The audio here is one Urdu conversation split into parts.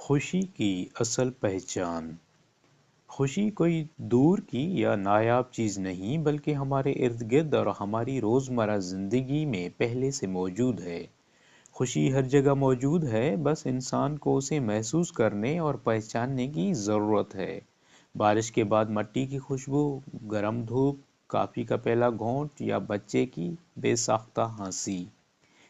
خوشی کی اصل پہچان۔ خوشی کوئی دور کی یا نایاب چیز نہیں بلکہ ہمارے ارد گرد اور ہماری روزمرہ زندگی میں پہلے سے موجود ہے۔ خوشی ہر جگہ موجود ہے، بس انسان کو اسے محسوس کرنے اور پہچاننے کی ضرورت ہے۔ بارش کے بعد مٹی کی خوشبو، گرم دھوپ، کافی کا پہلا گھونٹ یا بچے کی بے ساختہ ہنسی،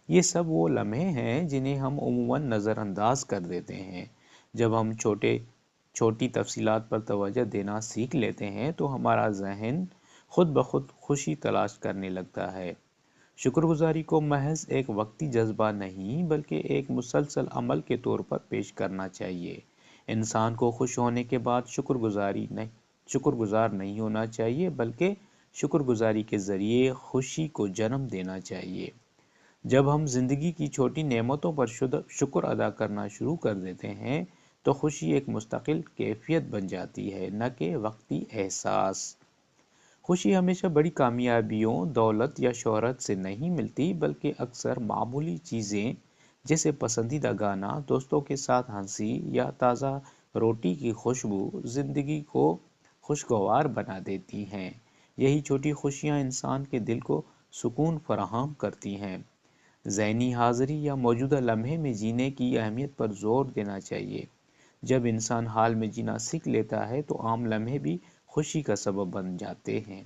یہ سب وہ لمحے ہیں جنہیں ہم عموماً نظر انداز کر دیتے ہیں۔ جب ہم چھوٹی تفصیلات پر توجہ دینا سیکھ لیتے ہیں تو ہمارا ذہن خود بخود خوشی تلاش کرنے لگتا ہے۔ شکر گزاری کو محض ایک وقتی جذبہ نہیں بلکہ ایک مسلسل عمل کے طور پر پیش کرنا چاہیے۔ انسان کو خوش ہونے کے بعد شکر گزار نہیں ہونا چاہیے بلکہ شکر گزاری کے ذریعے خوشی کو جنم دینا چاہیے۔ جب ہم زندگی کی چھوٹی نعمتوں پر شکر ادا کرنا شروع کر دیتے ہیں تو خوشی ایک مستقل کیفیت بن جاتی ہے، نہ کہ وقتی احساس۔ خوشی ہمیشہ بڑی کامیابیوں، دولت یا شہرت سے نہیں ملتی بلکہ اکثر معمولی چیزیں جیسے پسندیدہ گانا، دوستوں کے ساتھ ہنسی یا تازہ روٹی کی خوشبو زندگی کو خوشگوار بنا دیتی ہیں۔ یہی چھوٹی خوشیاں انسان کے دل کو سکون فراہم کرتی ہیں۔ ذہنی حاضری یا موجودہ لمحے میں جینے کی اہمیت پر زور دینا چاہیے۔ جب انسان حال میں جینا سیکھ لیتا ہے تو عام لمحے بھی خوشی کا سبب بن جاتے ہیں۔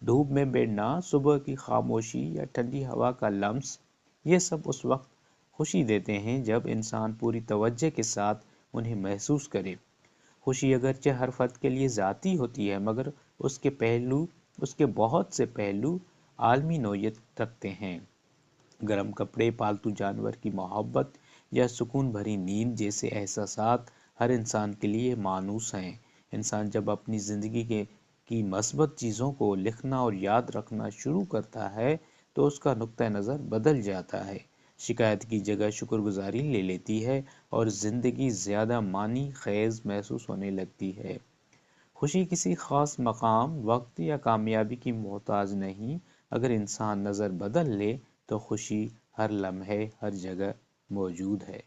دھوپ میں بیٹھنا، صبح کی خاموشی یا ٹھنڈی ہوا کا لمس، یہ سب اس وقت خوشی دیتے ہیں جب انسان پوری توجہ کے ساتھ انہیں محسوس کرے۔ خوشی اگرچہ ہر فرد کے لیے ذاتی ہوتی ہے مگر اس کے بہت سے پہلو عالمی نوعیت رکھتے ہیں۔ گرم کپڑے، پالتو جانور کی محبت یا سکون بھری نیند جیسے احساسات ہر انسان کے لیے مانوس ہیں۔ انسان جب اپنی زندگی کی مثبت چیزوں کو لکھنا اور یاد رکھنا شروع کرتا ہے تو اس کا نقطہ نظر بدل جاتا ہے۔ شکایت کی جگہ شکر گزاری لے لیتی ہے اور زندگی زیادہ معنی خیز محسوس ہونے لگتی ہے۔ خوشی کسی خاص مقام، وقت یا کامیابی کی محتاج نہیں۔ اگر انسان نظر بدل لے تو خوشی ہر لمحے، ہر جگہ موجود ہے۔